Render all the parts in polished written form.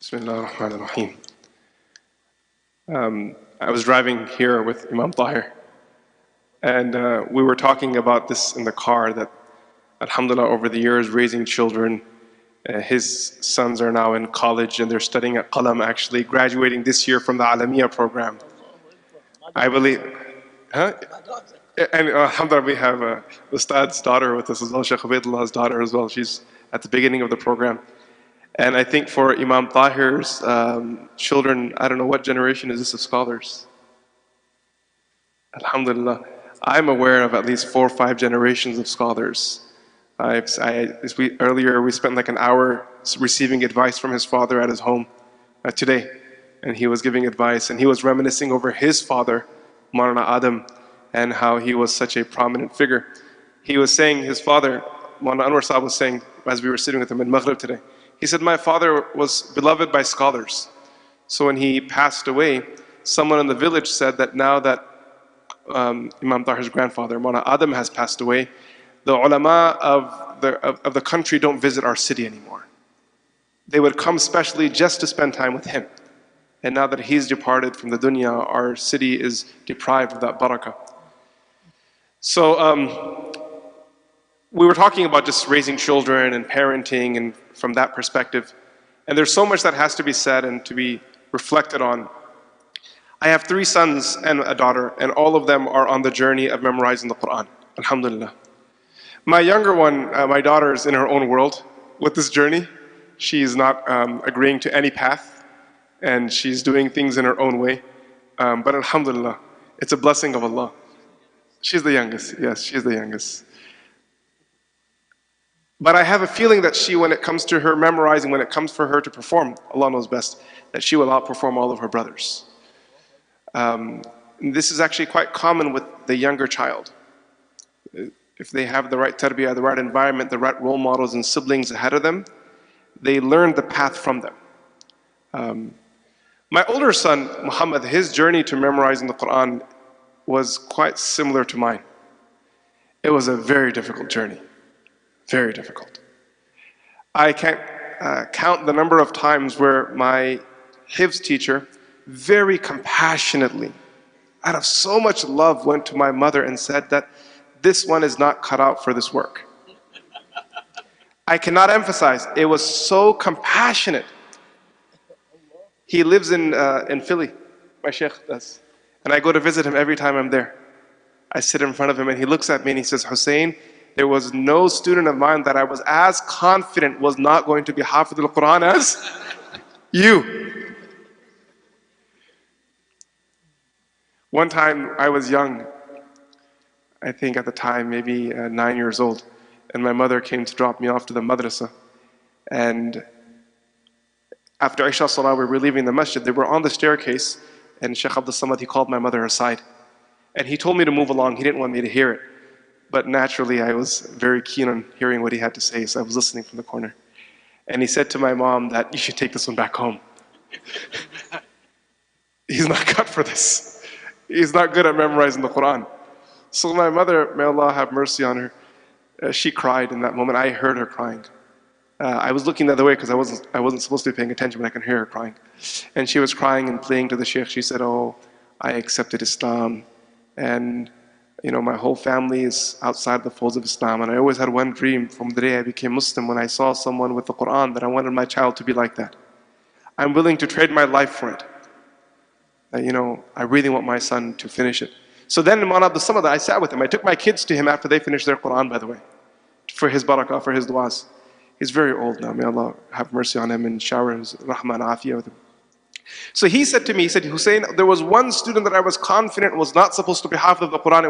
Bismillah ar-Rahman ar-Rahim. I was driving here with Imam Tahir, and we were talking about this in the car, that alhamdulillah, over the years raising children, his sons are now in college and they're studying at Qalam, actually graduating this year from the Alamiya program. I believe, huh? And alhamdulillah, we have the Ustad's daughter with us as well, Shaykh Abdullah's daughter as well. She's at the beginning of the program. And I think for Imam Tahir's children, I don't know what generation is this of scholars. Alhamdulillah, I'm aware of at least 4 or 5 generations of scholars. Earlier we spent like an hour receiving advice from his father at his home today. And he was giving advice, and he was reminiscing over his father, Maulana Adam, and how he was such a prominent figure. He was saying, his father, Maulana Anwar Sahib was saying, as we were sitting with him in Maghrib today, he said, my father was beloved by scholars. So when he passed away, someone in the village said that now that Imam Tahir's grandfather, Maulana Adam, has passed away, the ulama of the country don't visit our city anymore. They would come specially just to spend time with him. And now that he's departed from the dunya, our city is deprived of that barakah. So we were talking about just raising children and parenting, and from that perspective. And there's so much that has to be said and to be reflected on. I have 3 sons and a daughter, and all of them are on the journey of memorizing the Qur'an. Alhamdulillah. My younger one, my daughter, is in her own world with this journey. She's not agreeing to any path, and she's doing things in her own way. But alhamdulillah, it's a blessing of Allah. She's the youngest, yes, she's the youngest. But I have a feeling that she, when it comes to her memorizing, when it comes for her to perform, Allah knows best, that she will outperform all of her brothers. This is actually quite common with the younger child. If they have the right tarbiyah, the right environment, the right role models and siblings ahead of them, they learn the path from them. My older son, Muhammad, his journey to memorizing the Qur'an was quite similar to mine. It was a very difficult journey. Very difficult. I can't count the number of times where my Hifz teacher very compassionately, out of so much love, went to my mother and said that this one is not cut out for this work. I cannot emphasize, it was so compassionate. He lives in Philly, my sheikh does. And I go to visit him every time I'm there. I sit in front of him and he looks at me and he says, Hussein, there was no student of mine that I was as confident was not going to be Hafidh al-Quran as you. One time I was young, I think at the time maybe 9 years old, and my mother came to drop me off to the madrasa. And after Isha Salah, we were leaving the masjid. They were on the staircase, and Shaykh Abdul Samad, he called my mother aside. And he told me to move along. He didn't want me to hear it. But naturally, I was very keen on hearing what he had to say, so I was listening from the corner. And he said to my mom that you should take this one back home. He's not cut for this. He's not good at memorizing the Qur'an. So my mother, may Allah have mercy on her, she cried in that moment. I heard her crying. I was looking the other way because I wasn't supposed to be paying attention, but I could hear her crying. And she was crying and pleading to the Shaykh. She said, oh, I accepted Islam, and my whole family is outside the folds of Islam, and I always had one dream from the day I became Muslim, when I saw someone with the Qur'an, that I wanted my child to be like that. I'm willing to trade my life for it. I really want my son to finish it. So then Maulana Abdul Samad, I sat with him. I took my kids to him after they finished their Qur'an, by the way, for his barakah, for his du'as. He's very old now. May Allah have mercy on him and shower his rahmah and afiyah with him. So he said to me, he said, Hussein, there was one student that I was confident was not supposed to be Hafidh of the Qur'an.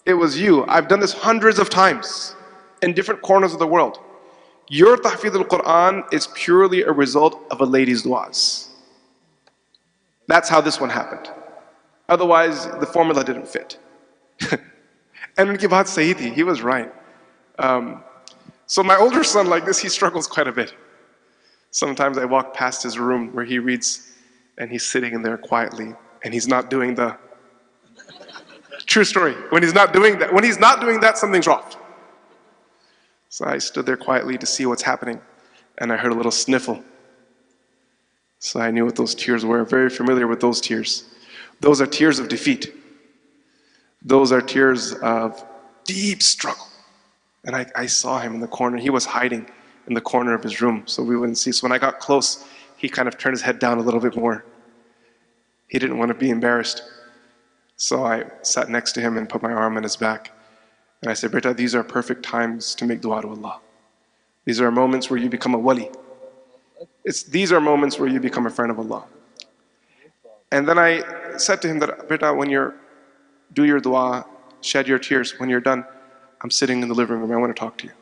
It was you. I've done this hundreds of times in different corners of the world. Your tahfidh al-Qur'an is purely a result of a lady's du'as. That's how this one happened. Otherwise, the formula didn't fit. And Unki baat sahi thi, he was right. So my older son, like this, he struggles quite a bit. Sometimes I walk past his room where he reads, and he's sitting in there quietly, and he's not doing the true story. When he's not doing that, something's off. So I stood there quietly to see what's happening, and I heard a little sniffle. So I knew what those tears were, very familiar with those tears. Those are tears of defeat. Those are tears of deep struggle. And I saw him in the corner. He was hiding in the corner of his room, so we wouldn't see. So when I got close, he kind of turned his head down a little bit more. He didn't want to be embarrassed. So I sat next to him and put my arm on his back. And I said, Beta, these are perfect times to make dua to Allah. These are moments where you become a wali. These are moments where you become a friend of Allah. And then I said to him that, Beta, when do your dua, shed your tears. When you're done, I'm sitting in the living room. I want to talk to you.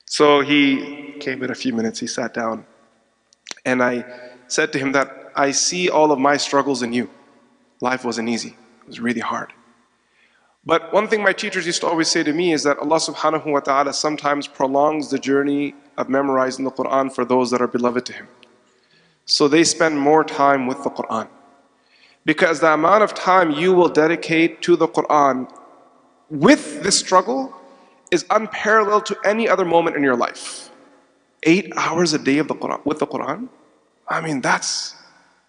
So he came in a few minutes. He sat down. And I said to him that I see all of my struggles in you. Life wasn't easy. It was really hard. But one thing my teachers used to always say to me is that Allah subhanahu wa ta'ala sometimes prolongs the journey of memorizing the Qur'an for those that are beloved to Him. So they spend more time with the Qur'an. Because the amount of time you will dedicate to the Qur'an with this struggle is unparalleled to any other moment in your life. 8 hours a day of the Qur'an, with the Qur'an? I mean, that's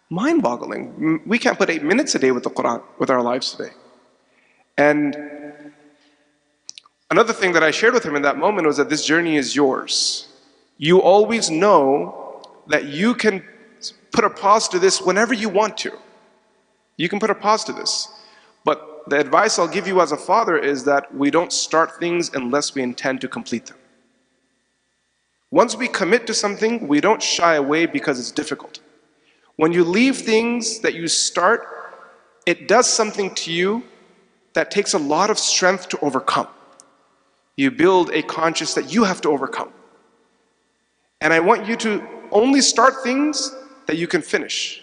mind-boggling. We can't put 8 minutes a day with the Qur'an, with our lives today. And another thing that I shared with him in that moment was that this journey is yours. You always know that you can put a pause to this whenever you want to. You can put a pause to this. But the advice I'll give you as a father is that we don't start things unless we intend to complete them. Once we commit to something, we don't shy away because it's difficult. When you leave things that you start, it does something to you that takes a lot of strength to overcome. You build a conscience that you have to overcome. And I want you to only start things that you can finish.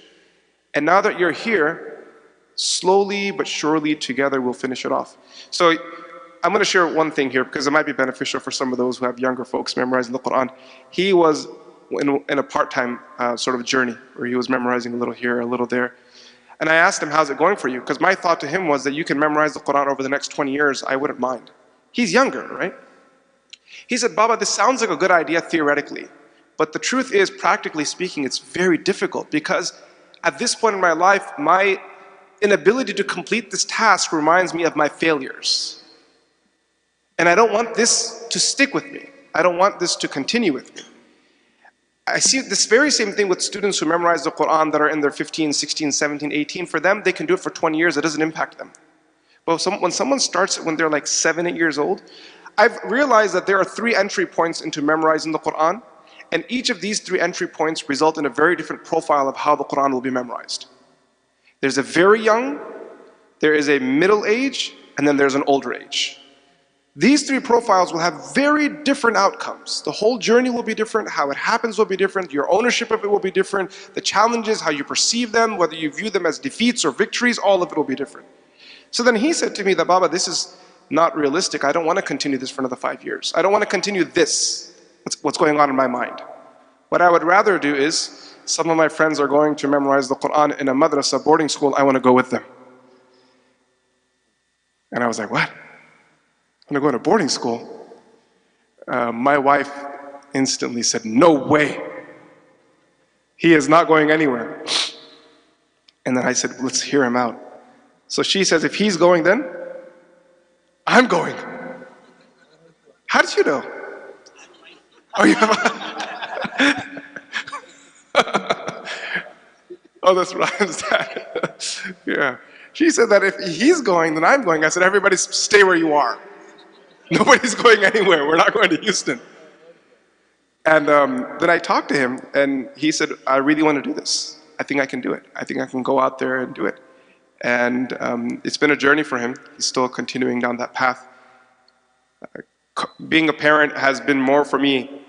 And now that you're here, slowly but surely together we'll finish it off. So I'm going to share one thing here because it might be beneficial for some of those who have younger folks memorizing the Qur'an. He was in a part-time sort of journey where he was memorizing a little here, a little there. And I asked him, how's it going for you? Because my thought to him was that you can memorize the Qur'an over the next 20 years, I wouldn't mind. He's younger, right? He said, Baba, this sounds like a good idea theoretically. But the truth is, practically speaking, it's very difficult because at this point in my life, my inability to complete this task reminds me of my failures. And I don't want this to stick with me. I don't want this to continue with me. I see this very same thing with students who memorize the Qur'an that are in their 15, 16, 17, 18. For them, they can do it for 20 years. It doesn't impact them. But when someone starts it when they're like 7, 8 years old, I've realized that there are 3 entry points into memorizing the Qur'an. And each of these 3 entry points result in a very different profile of how the Qur'an will be memorized. There's a very young, there is a middle age, and then there's an older age. These 3 profiles will have very different outcomes. The whole journey will be different, how it happens will be different, your ownership of it will be different, the challenges, how you perceive them, whether you view them as defeats or victories, all of it will be different. So then he said to me that, Baba, this is not realistic. I don't want to continue this for another 5 years. I don't want to continue this, what's going on in my mind. What I would rather do is, some of my friends are going to memorize the Qur'an in a madrasa boarding school, I want to go with them. And I was like, what? I'm going to go to boarding school? My wife instantly said, no way. He is not going anywhere. And then I said, let's hear him out. So she says, if he's going then, I'm going. How did you know? Oh, you have Oh, that's right. I understand. Yeah. She said that if he's going, then I'm going. I said, everybody stay where you are. Nobody's going anywhere. We're not going to Houston. And then I talked to him, and he said, I really want to do this. I think I can do it. I think I can go out there and do it. And it's been a journey for him. He's still continuing down that path. Being a parent has been more for me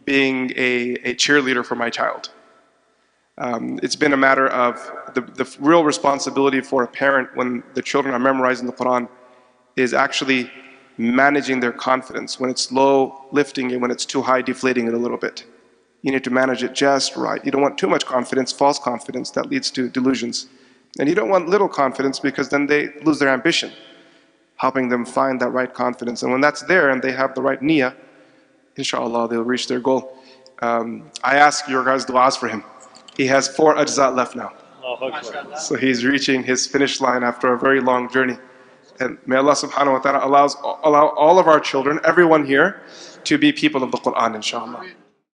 being a cheerleader for my child. It's been a matter of the real responsibility for a parent when the children are memorizing the Qur'an is actually managing their confidence. When it's low, lifting it. When it's too high, deflating it a little bit. You need to manage it just right. You don't want too much confidence, false confidence, that leads to delusions. And you don't want little confidence because then they lose their ambition, helping them find that right confidence. And when that's there and they have the right niyyah, inshallah, they'll reach their goal. I ask your guys' du'as for him. He has 4 ajza left now. Allahu Akbar. So he's reaching his finish line after a very long journey. And may Allah subhanahu wa ta'ala allow all of our children, everyone here, to be people of the Qur'an, inshallah.